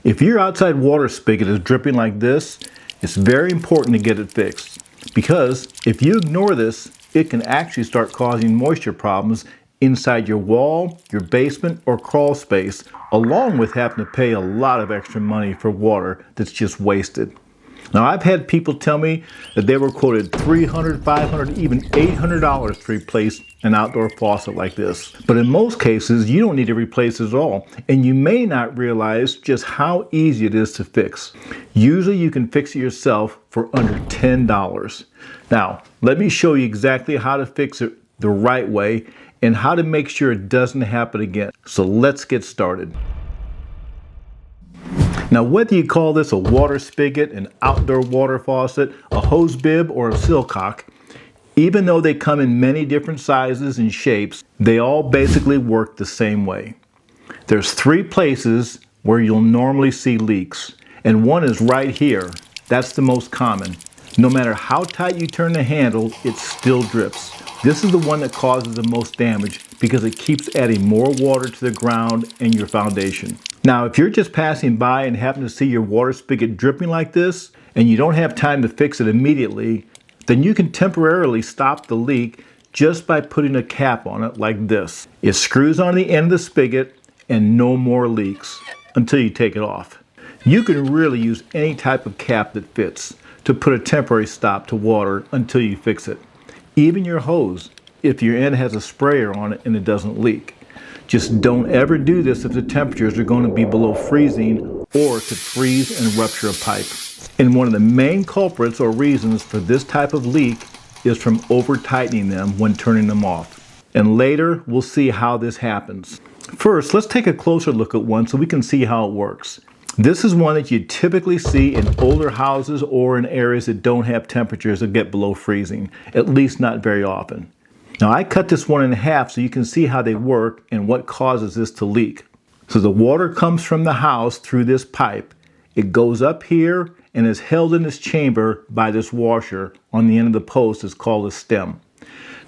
If your outside water spigot is dripping like this, it's very important to get it fixed, because if you ignore this, it can actually start causing moisture problems inside your wall, your basement, or crawl space, along with having to pay a lot of extra money for water that's just wasted. Now, I've had people tell me that they were quoted $300, $500, even $800 to replace an outdoor faucet like this. But in most cases, you don't need to replace it at all, and you may not realize just how easy it is to fix. Usually you can fix it yourself for under $10. Now, let me show you exactly how to fix it the right way and how to make sure it doesn't happen again. So let's get started. Now, whether you call this a water spigot, an outdoor water faucet, a hose bib, or a silcock, even though they come in many different sizes and shapes, they all basically work the same way. There's 3 places where you'll normally see leaks, and one is right here. That's the most common. No matter how tight you turn the handle, it still drips. This is the one that causes the most damage because it keeps adding more water to the ground and your foundation. Now, if you're just passing by and happen to see your water spigot dripping like this, and you don't have time to fix it immediately, then you can temporarily stop the leak just by putting a cap on it like this. It screws on the end of the spigot and no more leaks until you take it off. You can really use any type of cap that fits to put a temporary stop to water until you fix it. Even your hose, if your end has a sprayer on it and it doesn't leak. Just don't ever do this if the temperatures are going to be below freezing or could freeze and rupture a pipe. And one of the main culprits or reasons for this type of leak is from over tightening them when turning them off. And later we'll see how this happens. First, let's take a closer look at one so we can see how it works. This is one that you typically see in older houses or in areas that don't have temperatures that get below freezing, at least not very often. Now, I cut this one in half so you can see how they work and what causes this to leak. So the water comes from the house through this pipe. It goes up here and is held in this chamber by this washer on the end of the post. It's called a stem.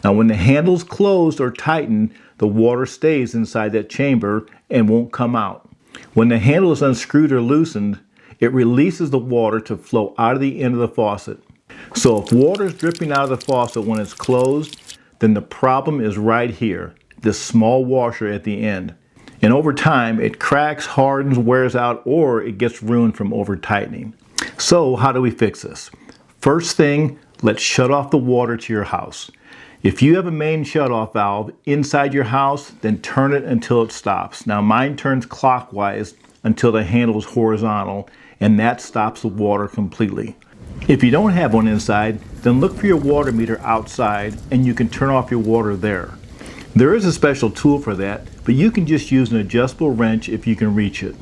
Now, when the handle's closed or tightened, the water stays inside that chamber and won't come out. When the handle is unscrewed or loosened, it releases the water to flow out of the end of the faucet. So if water is dripping out of the faucet when it's closed, then the problem is right here, this small washer at the end. And over time, it cracks, hardens, wears out, or it gets ruined from over tightening. So how do we fix this? First thing, let's shut off the water to your house. If you have a main shutoff valve inside your house, then turn it until it stops. Now, mine turns clockwise until the handle is horizontal, and that stops the water completely. If you don't have one inside, then look for your water meter outside and you can turn off your water there. There is a special tool for that, but you can just use an adjustable wrench if you can reach it.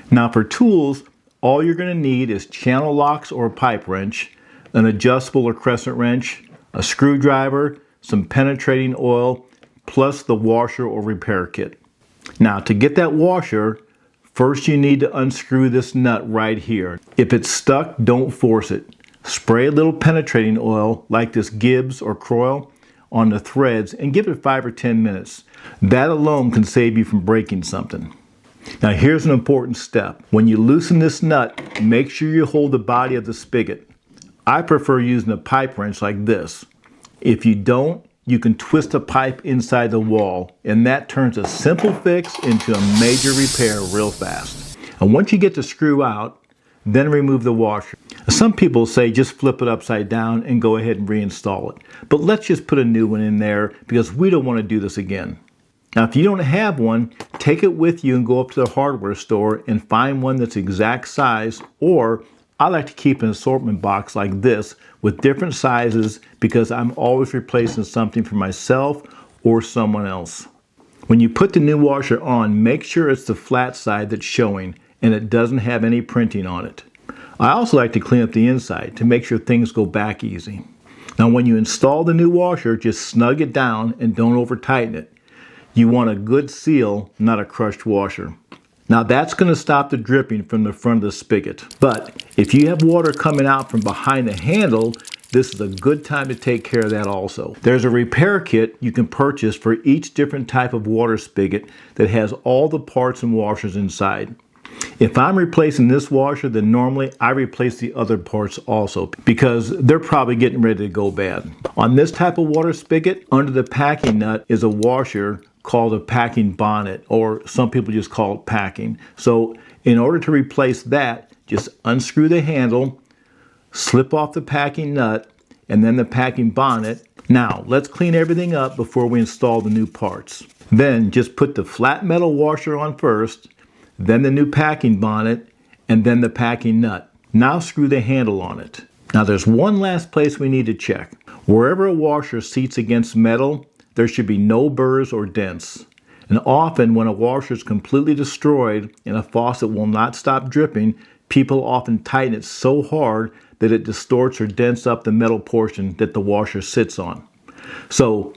Now, for tools, all you're going to need is channel locks or a pipe wrench, an adjustable or crescent wrench, a screwdriver, some penetrating oil, plus the washer or repair kit. Now, to get that washer, first you need to unscrew this nut right here. If it's stuck, don't force it. Spray a little penetrating oil like this Gibbs or Kroil on the threads and give it 5 or 10 minutes. That alone can save you from breaking something. Now, here's an important step. When you loosen this nut, make sure you hold the body of the spigot. I prefer using a pipe wrench like this. If you don't, you can twist a pipe inside the wall, and that turns a simple fix into a major repair real fast. And once you get the screw out, then remove the washer. Some people say just flip it upside down and go ahead and reinstall it. But let's just put a new one in there because we don't want to do this again. Now, if you don't have one, take it with you and go up to the hardware store and find one that's exact size, or I like to keep an assortment box like this with different sizes because I'm always replacing something for myself or someone else. When you put the new washer on, make sure it's the flat side that's showing and it doesn't have any printing on it. I also like to clean up the inside to make sure things go back easy. Now, when you install the new washer, just snug it down and don't over tighten it. You want a good seal, not a crushed washer. Now, that's going to stop the dripping from the front of the spigot. But if you have water coming out from behind the handle, this is a good time to take care of that also. There's a repair kit you can purchase for each different type of water spigot that has all the parts and washers inside. If I'm replacing this washer, then normally I replace the other parts also because they're probably getting ready to go bad. On this type of water spigot, under the packing nut is a washer called a packing bonnet, or some people just call it packing. So in order to replace that, just unscrew the handle, slip off the packing nut, and then the packing bonnet. Now let's clean everything up before we install the new parts. Then just put the flat metal washer on first, then the new packing bonnet, and then the packing nut. Now screw the handle on it. Now there's one last place we need to check. Wherever a washer seats against metal, there should be no burrs or dents. And often when a washer is completely destroyed and a faucet will not stop dripping, people often tighten it so hard that it distorts or dents up the metal portion that the washer sits on. So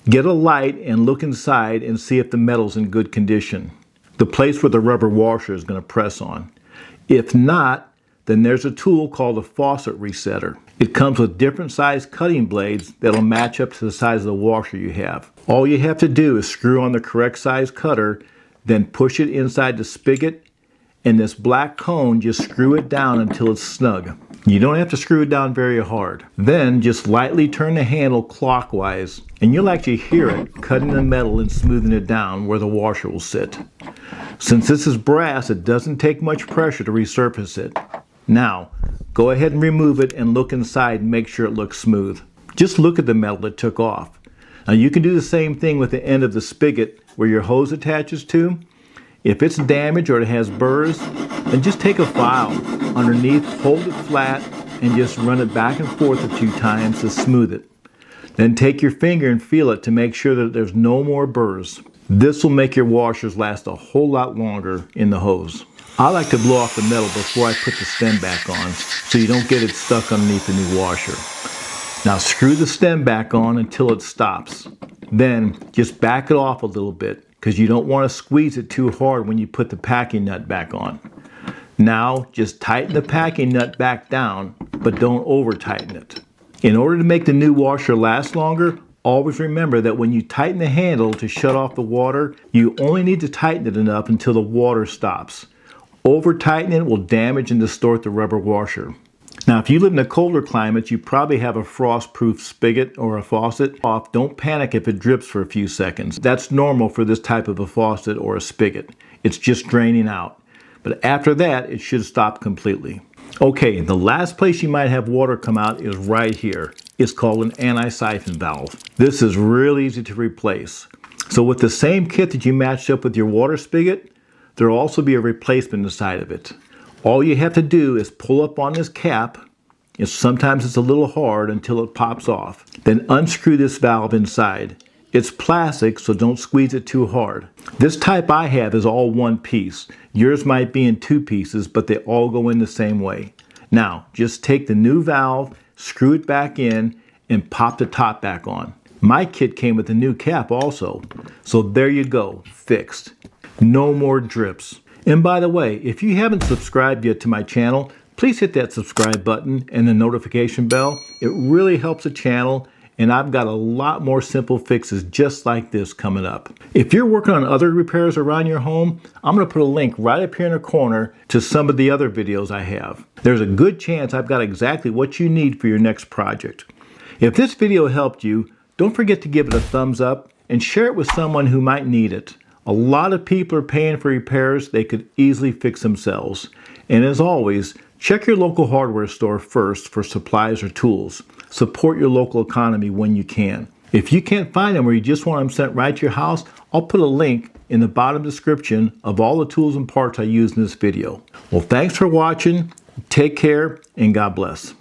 get a light and look inside and see if the metal's in good condition, the place where the rubber washer is going to press on. If not, then there's a tool called a faucet resetter. It comes with different size cutting blades that'll match up to the size of the washer you have. All you have to do is screw on the correct size cutter, then push it inside the spigot, and this black cone, just screw it down until it's snug. You don't have to screw it down very hard. Then just lightly turn the handle clockwise, and you'll actually hear it cutting the metal and smoothing it down where the washer will sit. Since this is brass, it doesn't take much pressure to resurface it. Now, go ahead and remove it and look inside and make sure it looks smooth. Just look at the metal it took off. Now you can do the same thing with the end of the spigot where your hose attaches to. If it's damaged or it has burrs, then just take a file underneath, hold it flat, and just run it back and forth a few times to smooth it. Then take your finger and feel it to make sure that there's no more burrs. This will make your washers last a whole lot longer in the hose. I like to blow off the metal before I put the stem back on so you don't get it stuck underneath the new washer. Now screw the stem back on until it stops. Then just back it off a little bit because you don't want to squeeze it too hard when you put the packing nut back on. Now just tighten the packing nut back down, but don't over tighten it. In order to make the new washer last longer, always remember that when you tighten the handle to shut off the water, you only need to tighten it enough until the water stops. Over tightening it will damage and distort the rubber washer. Now if you live in a colder climate, you probably have a frost-proof spigot or a faucet. Don't panic if it drips for a few seconds. That's normal for this type of a faucet or a spigot. It's just draining out. But after that, it should stop completely. Okay, the last place you might have water come out is right here. It's called an anti-siphon valve. This is real easy to replace. So with the same kit that you matched up with your water spigot, there will also be a replacement inside of it. All you have to do is pull up on this cap. Sometimes it's a little hard until it pops off. Then unscrew this valve inside. It's plastic, so don't squeeze it too hard. This type I have is all one piece. Yours might be in two pieces, but they all go in the same way. Now, just take the new valve, screw it back in, and pop the top back on. My kit came with a new cap also. So there you go, fixed. No more drips. And by the way, if you haven't subscribed yet to my channel, please hit that subscribe button and the notification bell. It really helps the channel, and I've got a lot more simple fixes just like this coming up. If you're working on other repairs around your home, I'm going to put a link right up here in the corner to some of the other videos I have. There's a good chance I've got exactly what you need for your next project. If this video helped you, don't forget to give it a thumbs up and share it with someone who might need it. A lot of people are paying for repairs they could easily fix themselves. And as always, check your local hardware store first for supplies or tools. Support your local economy when you can. If you can't find them or you just want them sent right to your house, I'll put a link in the bottom description of all the tools and parts I use in this video. Well, thanks for watching, take care, and God bless.